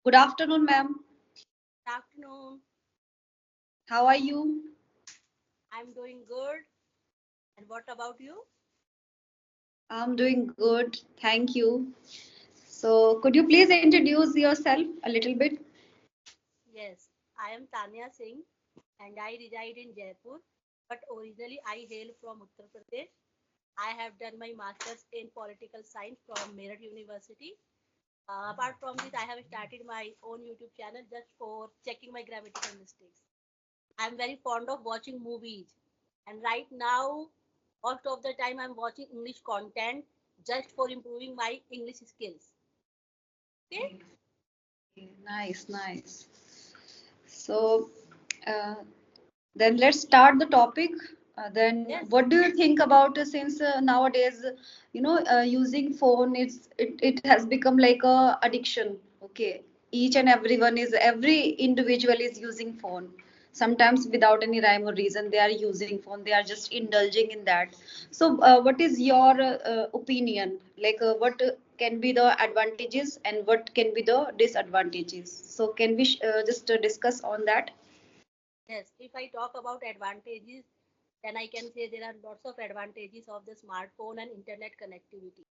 Good afternoon, ma'am. Good afternoon. How are you? I'm doing good. And what about you? I'm doing good. Thank you. So, could you please introduce yourself a little bit? Yes, I am Tanya Singh and I reside in Jaipur, but originally I hail from Uttar Pradesh. I have done my master's in political science from Meerut University. Apart from this, I have started my own YouTube channel just for checking my grammatical mistakes. I'm very fond of watching movies, and right now, most of the time, I'm watching English content just for improving my English skills. Okay? Nice, nice. So, uh, then let's start the topic. Then, Yes. what do you think about since nowadays, using phone it has become like a addiction. Okay, each and every individual is using phone. Sometimes without any rhyme or reason, they are using phone. They are just indulging in that. So, what is your opinion? Like, what can be the advantages and what can be the disadvantages? So, can we just discuss on that? Yes, if I talk about advantages, then I can say there are lots of advantages of the smartphone and internet connectivity.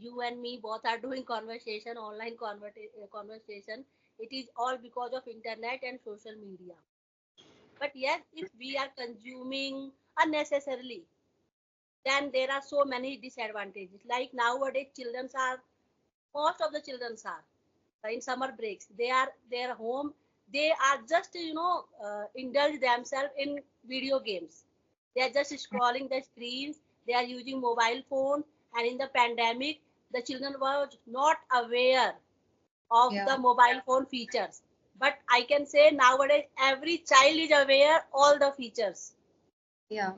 You and me both are doing conversation, online conversation. It is all because of internet and social media. But yes, if we are consuming unnecessarily, then there are so many disadvantages. Like nowadays, most of the children are in summer breaks. They are their home. They are just indulge themselves in video games. They are just scrolling the screens. They are using mobile phone. And in the pandemic, the children were not aware of Yeah. the mobile phone features. But I can say nowadays every child is aware all the features. Yeah,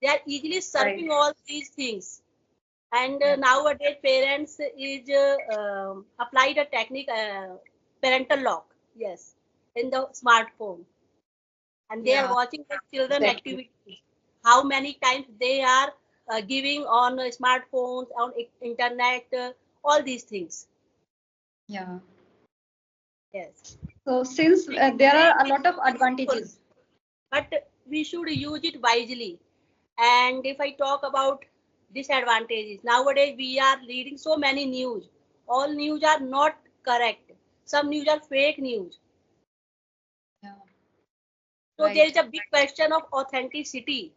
They are easily right. surfing all these things. And Yeah, nowadays parents is applied a technique, parental lock, yes, in the smartphone, and they are yeah, watching the children exactly. activities, how many times they are giving on smartphones, on internet, all these things. Yeah. Yes, So since I can there say are a it is lot of useful, advantages. but we should use it wisely. And if I talk about disadvantages, nowadays we are reading so many news. All news are not correct. Some news are fake news. Yeah, So there right. is a big question of authenticity.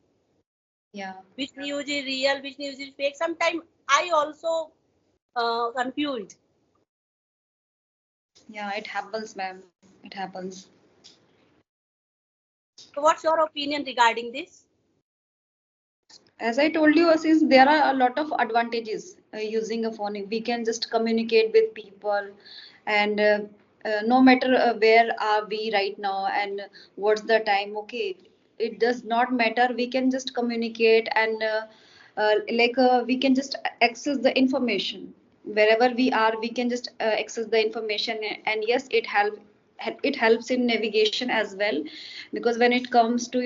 Yeah, Which news is real, which news is fake. Sometimes I also confused. yeah, it happens, ma'am. It happens. So what's your opinion regarding this? As I told you, since there are a lot of advantages using a phone, we can just communicate with people, and no matter where are we right now and what's the time. Okay, it does not matter. We can just communicate and we can just access the information wherever we are. We can just access the information, and yes, it helps in navigation as well, because when it comes to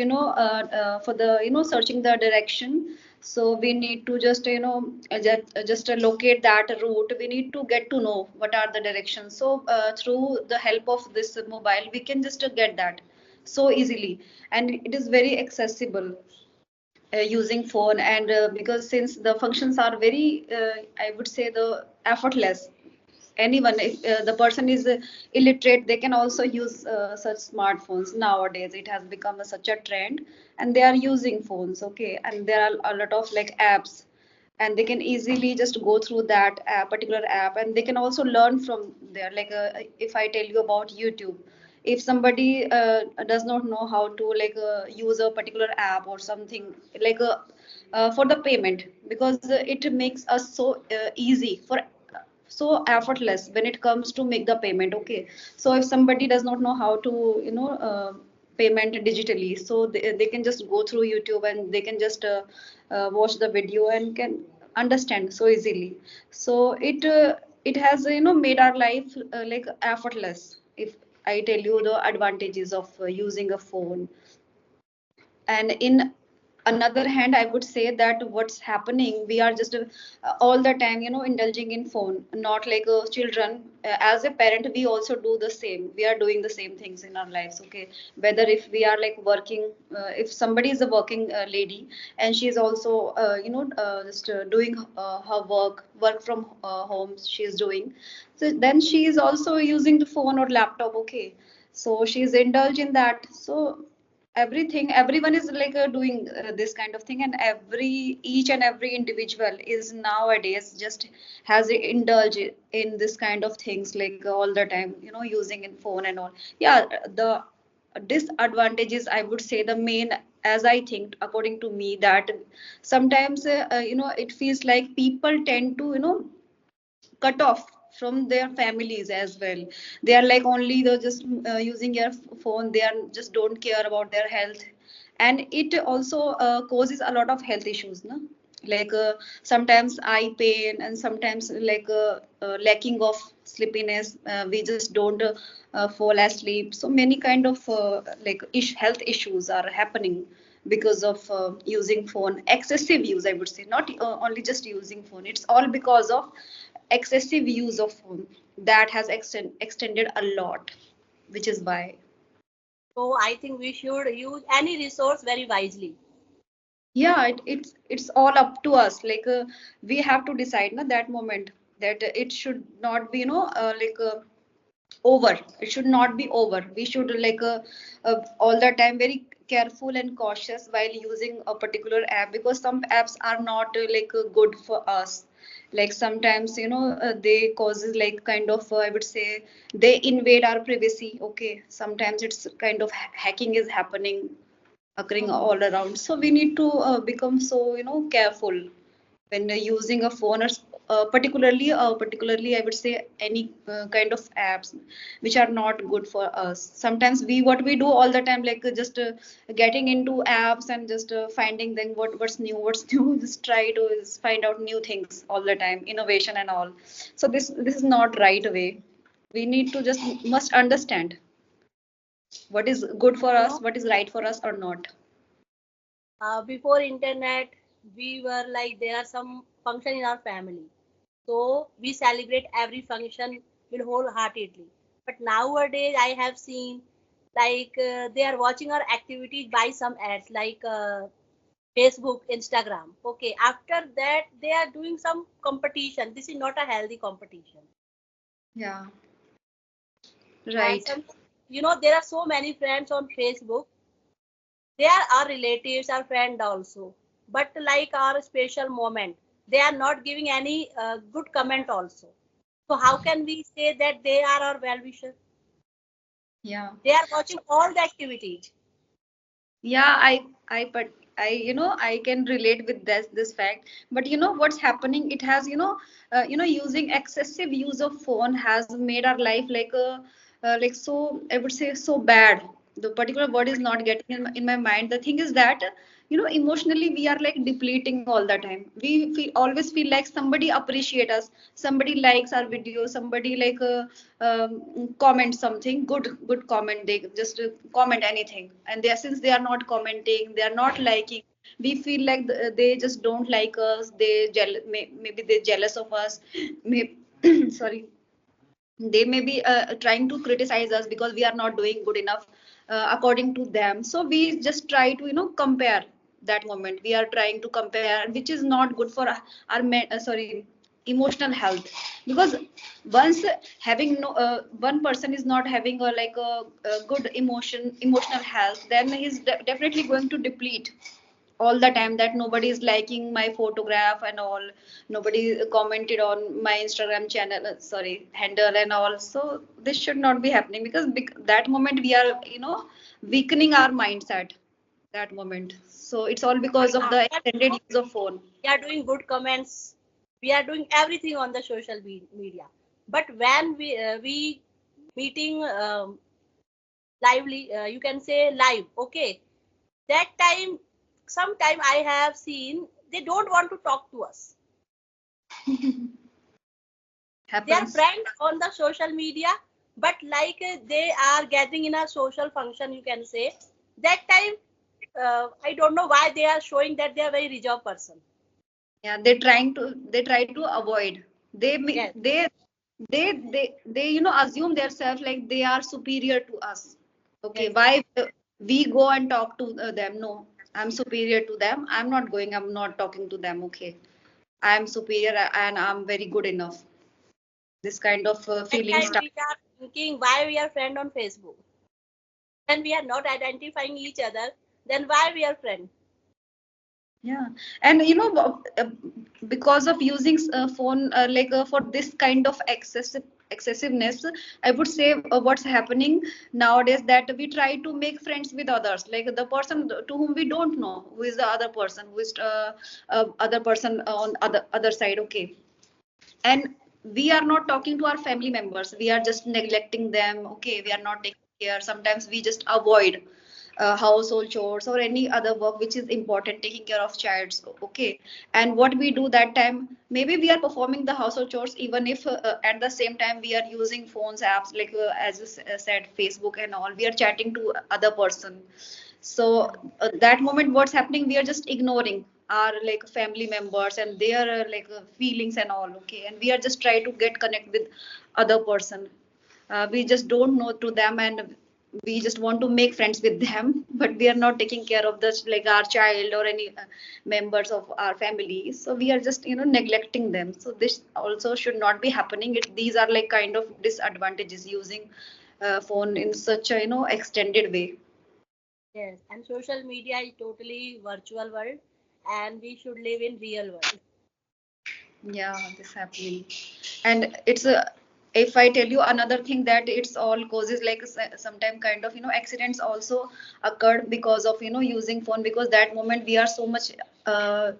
for the searching the direction, so we need to just just locate that route. We need to get to know what are the directions. So through the help of this mobile, we can just get that so easily, and it is very accessible using phone. And because since the functions are very I would say the effortless, anyone, if the person is illiterate, they can also use such smartphones. Nowadays it has become such a trend, and they are using phones. Okay, and there are a lot of like apps, and they can easily just go through that particular app, and they can also learn from there. Like if I tell you about YouTube, if somebody does not know how to like use a particular app or something, like for the payment, because it makes us so easy for so effortless when it comes to make the payment. Okay, so if somebody does not know how to payment digitally, so they can just go through YouTube, and they can just watch the video and can understand so easily. So it has made our life like effortless, if I tell you the advantages of using a phone. And in another hand, I would say that what's happening, we are just all the time, indulging in phone, not like children. As a parent, we also do the same. We are doing the same things in our lives, okay? Whether if we are like working, if somebody is a working lady, and she is also just doing her work from home she is doing, so then she is also using the phone or laptop, okay? So she is indulged in that. So everyone is like doing this kind of thing, and each and every individual is nowadays just has indulged in this kind of things, like all the time, using in phone and all. Yeah, the disadvantages, I would say the main, as I think, according to me, that sometimes it feels like people tend to cut off from their families as well. They are like only they're just using your phone. They are just don't care about their health, and it also causes a lot of health issues, no? Like sometimes eye pain, and sometimes like lacking of sleepiness. We just don't fall asleep. So many kind of health issues are happening because of using phone. Excessive use, I would say, not only just using phone. It's all because of excessive use of phone that has extended a lot, which is why. So I think we should use any resource very wisely. Yeah, it's all up to us. Like we have to decide na that moment, that it should not be over. It should not be over. We should like all the time very careful and cautious while using a particular app, because some apps are not good for us. Like sometimes they causes like kind of I would say they invade our privacy, okay? Sometimes it's kind of hacking is happening, occurring Mhm. all around. So we need to become so careful when using a phone, or particularly I would say any kind of apps which are not good for us. Sometimes we what we do all the time, like just getting into apps and just finding then what's new just try to find out new things all the time, innovation and all. So this is not right way. We need to just must understand what is good for You us, know, what is right for us or not. before internet, we were like there are some function in our family, so we celebrate every function with wholeheartedly. But nowadays, I have seen like they are watching our activities by some ads like Facebook, Instagram. Okay, after that they are doing some competition. This is not a healthy competition. Yeah, And right. some, there are so many friends on Facebook. They are our relatives, our friend also. But like our special moment, they are not giving any good comment also. So how can we say that they are our well wishers? Yeah. They are watching all the activities. Yeah, but I can relate with this fact. But what's happening, it has using excessive use of phone has made our life like so, I would say, so bad. The particular word is not getting in my mind. The thing is that emotionally we are like depleting all the time. We always feel like somebody appreciate us, somebody likes our video, somebody like comment something good comment. They just comment anything, and they, since they are not commenting, they are not liking, we feel like they just don't like us. Maybe they're jealous of us. Maybe, sorry, they may be trying to criticize us because we are not doing good enough according to them. So we just try to compare. That moment we are trying to compare, which is not good for our sorry, emotional health. Because once having no one person is not having a good emotional health, then he's definitely going to deplete all the time. That nobody is liking my photograph and all, nobody commented on my Instagram channel, sorry, handle and all. So this should not be happening, because that moment we are weakening our mindset that moment. So it's all because of the And, extended use of phone. we are doing good comments. We are doing everything on the social media. But when we meeting lively, you can say live. Okay, that time, sometime I have seen they don't want to talk to us. They are Happens. friends on the social media, but like they are gathering in a social function, you can say that time I don't know why they are showing that they are very reserved person. Yeah, they try to avoid. They ma- Yes, they assume themselves like they are superior to us. Okay, yes, why we go and talk to them? No, I'm superior to them. I'm not going. I'm not talking to them. Okay, I'm superior and I'm very good enough. This kind of that feeling time start. we are thinking why we are friend on Facebook. When we are not identifying each other, then why we are friend? Yeah, and because of using phone for this kind of excessiveness, I would say what's happening nowadays that we try to make friends with others, like the person to whom we don't know, who is the other person, who is other person on other side. Okay, and we are not talking to our family members, we are just neglecting them. Okay, we are not taking care, sometimes we just avoid household chores or any other work which is important, taking care of childs. Okay, and what we do that time, maybe we are performing the household chores even if at the same time we are using phones apps like as you said, Facebook and all, we are chatting to other person. So that moment what's happening, we are just ignoring our like family members and their feelings and all. Okay, and we are just trying to get connect with other person. We just don't know to them and we just want to make friends with them but we are not taking care of this like our child or any members of our family, so we are just neglecting them. So this also should not be happening. These are like kind of disadvantages using phone in such a extended way. Yes, and social media is totally virtual world, and we should live in real world. Yeah, this happening, and it's a. If I tell you another thing that it's all causes like sometime kind of accidents also occurred because of using phone, because that moment we are so much uh,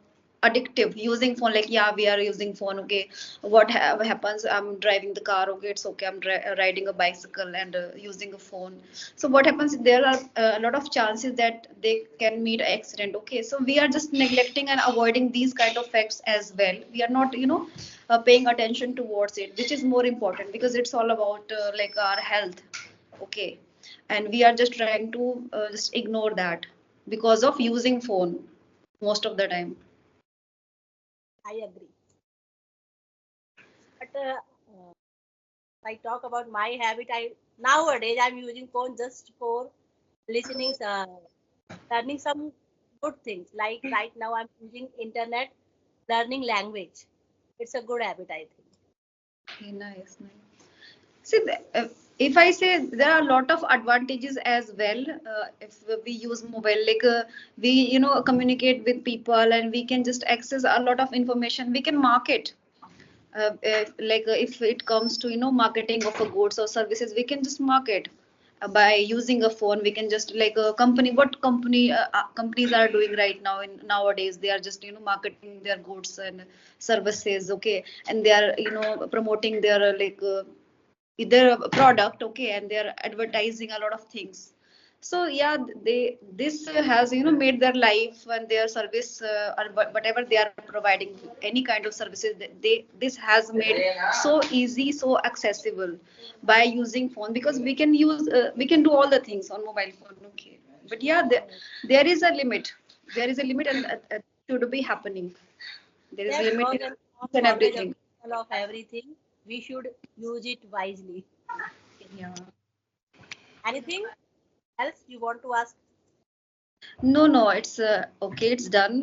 addictive using phone, like yeah we are using phone. Okay, what happens, I'm driving the car, okay it's okay, I'm riding a bicycle and using a phone. So what happens, there are a lot of chances that they can meet accident. Okay, so we are just neglecting and avoiding these kind of facts as well. We are not paying attention towards it, which is more important because it's all about like our health. Okay, and we are just trying to just ignore that because of using phone most of the time. I agree. But if I talk about my habit, I nowadays I'm using phone just for listening, learning some good things. Like right now, I'm using internet, learning language. It's a good habit, I think. Okay, nice, nice. See, if I say there are a lot of advantages as well, if we use mobile, like we, communicate with people and we can just access a lot of information. We can market. If it comes to marketing of a goods or services, we can just market by using a phone. We can just like a company. What companies are doing right now in nowadays? They are just marketing their goods and services. Okay, and they are promoting their their product. Okay, and they are advertising a lot of things. So yeah, they this has made their life and their service or whatever they are providing, any kind of services, they this has made so easy, so accessible by using phone, because we can do all the things on mobile phone. Okay, but yeah, Yes. there is a limit. There is a limit, and should be happening. There is a Yes, limit God in is not each and always everything. available of everything. We should use it wisely. Yeah. Anything else you want to ask? No, no, it's okay. It's done.